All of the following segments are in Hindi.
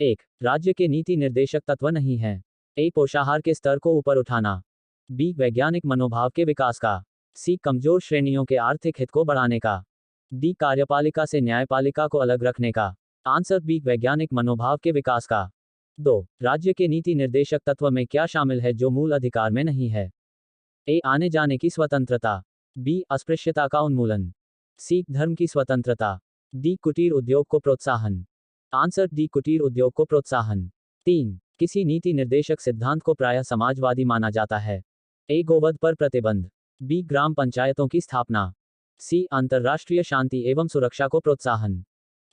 एक, राज्य के नीति निर्देशक तत्व नहीं है। ए, पोषाहार के स्तर को ऊपर उठाना। बी, वैज्ञानिक मनोभाव के विकास का। सी, कमजोर श्रेणियों के आर्थिक हित को बढ़ाने का। डी, कार्यपालिका से न्यायपालिका को अलग रखने का। आंसर बी, वैज्ञानिक मनोभाव के विकास का। 2, राज्य के नीति निर्देशक तत्व में क्या शामिल है जो मूल अधिकार में नहीं है? ए, आने जाने की स्वतंत्रता। बी, अस्पृश्यता का उन्मूलन। सी, धर्म की स्वतंत्रता। डी, कुटीर उद्योग को प्रोत्साहन। आंसर डी, कुटीर उद्योग को प्रोत्साहन। 3, किसी नीति निर्देशक सिद्धांत को प्रायः समाजवादी माना जाता है। ए, गोवध पर प्रतिबंध। बी, ग्राम पंचायतों की स्थापना। सी, अंतर्राष्ट्रीय शांति एवं सुरक्षा को प्रोत्साहन।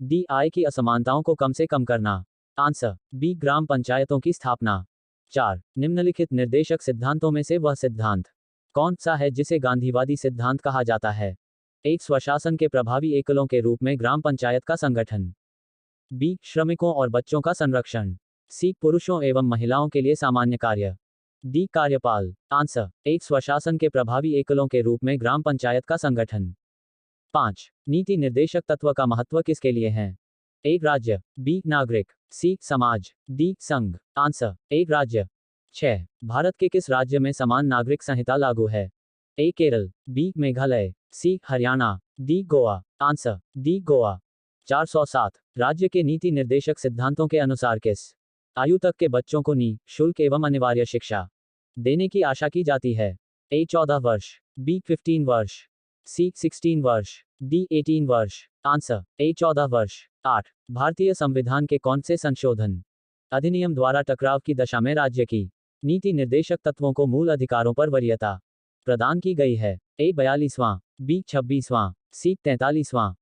डी, आय की असमानताओं को कम से कम करना। आंसर बी, ग्राम पंचायतों की स्थापना। 4, निम्नलिखित निर्देशक सिद्धांतों में से वह सिद्धांत कौन सा है जिसे गांधीवादी सिद्धांत कहा जाता है? ए, स्वशासन के प्रभावी एकलों के रूप में ग्राम पंचायत का संगठन। बी, श्रमिकों और बच्चों का संरक्षण। सी, पुरुषों एवं महिलाओं के लिए सामान्य कार्य। डी, कार्यपाल। आंसर ए, स्वशासन के प्रभावी एकलों के रूप में ग्राम पंचायत का संगठन। 5, नीति निर्देशक तत्व का महत्व किसके लिए है? ए, राज्य। बी, नागरिक। सी, समाज। डी, संघ। आंसर ए, राज्य। 6, भारत के किस राज्य में समान नागरिक संहिता लागू है? A, Kerala. B, Meghalaya. C, Haryana. D, Goa. Answer D, Goa. 407, राज्य के नीति निर्देशक सिद्धांतों के अनुसार किस आयु तक के बच्चों को निःशुल्क एवं अनिवार्य शिक्षा देने की आशा की जाती है? ए, 14 वर्ष। बी, 15 वर्ष। सी, 16 वर्ष। डी, 18 वर्ष। आंसर ए, 14 वर्ष। 8, भारतीय संविधान के कौन से संशोधन अधिनियम द्वारा टकराव की दशा में राज्य की नीति निर्देशक तत्वों को मूल अधिकारों पर वरीयता प्रदान की गई है? ए, 42वां। बी, 26वां। सी, 43वां।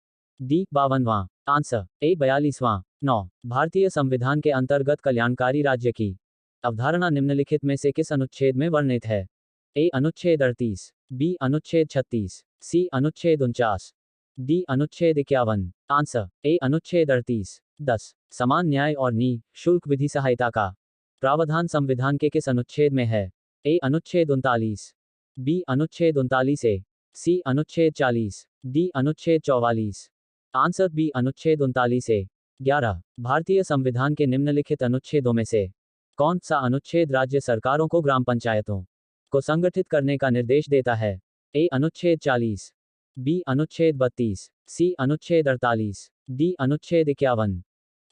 डी, 52वां। आंसर ए, 42वां। 9, भारतीय संविधान के अंतर्गत कल्याणकारी राज्य की अवधारणा निम्नलिखित में से किस अनुच्छेद में वर्णित है? ए, अनुच्छेद 38। बी, अनुच्छेद 36। सी, अनुच्छेद 49। डी, अनुच्छेद 51। आंसर ए, अनुच्छेद 38। 10, समान न्याय और निःशुल्क विधि सहायता का प्रावधान संविधान के किस अनुच्छेद में है? ए, अनुच्छेद 39। बी, अनुच्छेद 39 ए। सी, अनुच्छेद 40। डी, अनुच्छेद 44। आंसर बी, अनुच्छेद 39 ए। 11, भारतीय संविधान के निम्नलिखित अनुच्छेदों में से कौन सा अनुच्छेद राज्य सरकारों को ग्राम पंचायतों को संगठित करने का निर्देश देता है? ए, अनुच्छेद 40। बी, अनुच्छेद 32। सी, अनुच्छेद 48। डी, अनुच्छेद 51।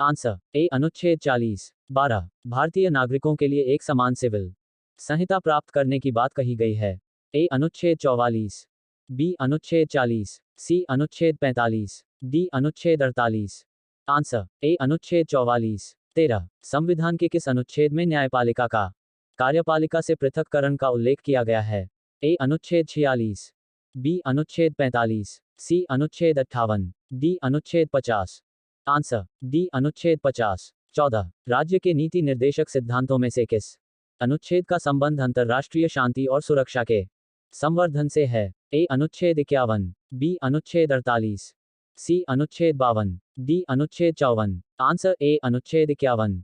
आंसर ए, अनुच्छेद 40। 12, भारतीय नागरिकों के लिए एक समान सिविल संहिता प्राप्त करने की बात कही गई है? ए, अनुच्छेद 44। बी, अनुच्छेद 40। सी, अनुच्छेद 45। डी, अनुच्छेद 48। आंसर ए, अनुच्छेद 44। 13, संविधान के किस अनुच्छेद में न्यायपालिका का कार्यपालिका से पृथक्करण का उल्लेख किया गया है? ए, अनुच्छेद 46। बी, अनुच्छेद 45। सी, अनुच्छेद 58। डी, अनुच्छेद 50। आंसर डी, अनुच्छेद 50। 14, राज्य के नीति निर्देशक सिद्धांतों में से किस अनुच्छेद का संबंध अंतर्राष्ट्रीय शांति और सुरक्षा के संवर्धन से है? ए, अनुच्छेद 51। बी, अनुच्छेद 48। सी, अनुच्छेद 52। डी, अनुच्छेद 54। आंसर ए, अनुच्छेद 51।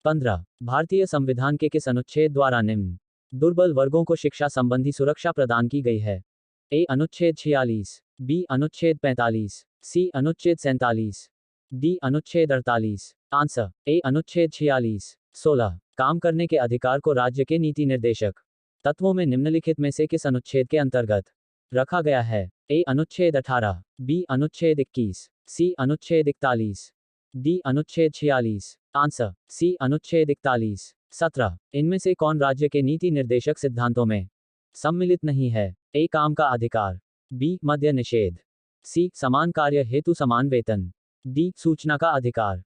15, भारतीय संविधान के किस अनुच्छेद द्वारा निम्न दुर्बल वर्गों को शिक्षा संबंधी सुरक्षा प्रदान की गई है? ए, अनुच्छेद 46। बी, अनुच्छेद 45। सी, अनुच्छेद 47। डी, अनुच्छेद 48। आंसर ए, अनुच्छेद 46। 16, काम करने के अधिकार को राज्य के नीति निर्देशक तत्वों में निम्नलिखित में से किस अनुच्छेद के अंतर्गत रखा गया है? ए, अनुच्छेद 18। बी, अनुच्छेद 21। सी, अनुच्छेद 41। डी, अनुच्छेद 46। आंसर सी, अनुच्छेद 41। 17, इनमें से कौन राज्य के नीति निर्देशक सिद्धांतों में सम्मिलित नहीं है? ए, काम का अधिकार। बी, मद्य निषेध। सी, समान कार्य हेतु समान वेतन। डी, सूचना का अधिकार।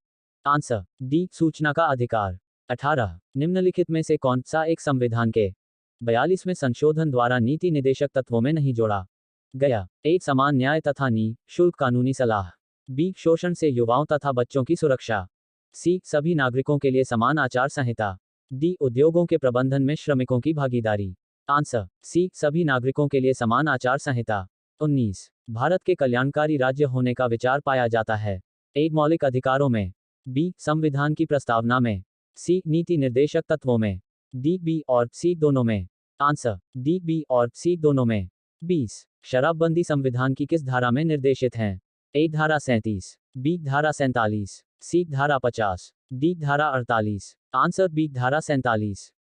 आंसर डी, सूचना का अधिकार। 18, निम्नलिखित में से कौन सा एक संविधान के 42वें संशोधन द्वारा नीति निर्देशक तत्वों में नहीं जोड़ा गया? ए, समान न्याय तथा निःशुल्क कानूनी सलाह। बी, शोषण से युवाओं तथा बच्चों की सुरक्षा। सी, सभी नागरिकों के लिए समान आचार संहिता। डी, उद्योगों के प्रबंधन में श्रमिकों की भागीदारी। आंसर सी, सभी नागरिकों के लिए समान आचार संहिता। 19, भारत के कल्याणकारी राज्य होने का विचार पाया जाता है? ए, मौलिक अधिकारों में। बी, संविधान की प्रस्तावना में। सी, नीति निर्देशक तत्वों में। डी, बी और सी दोनों में। आंसर डी, बी और सी दोनों में। 20, शराबबंदी संविधान की किस धारा में निर्देशित है? ए, धारा 37। बी, धारा 47। सी, धारा 50। डी धारा 48। आंसर बी धारा 47।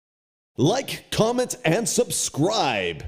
Like, comment, and subscribe.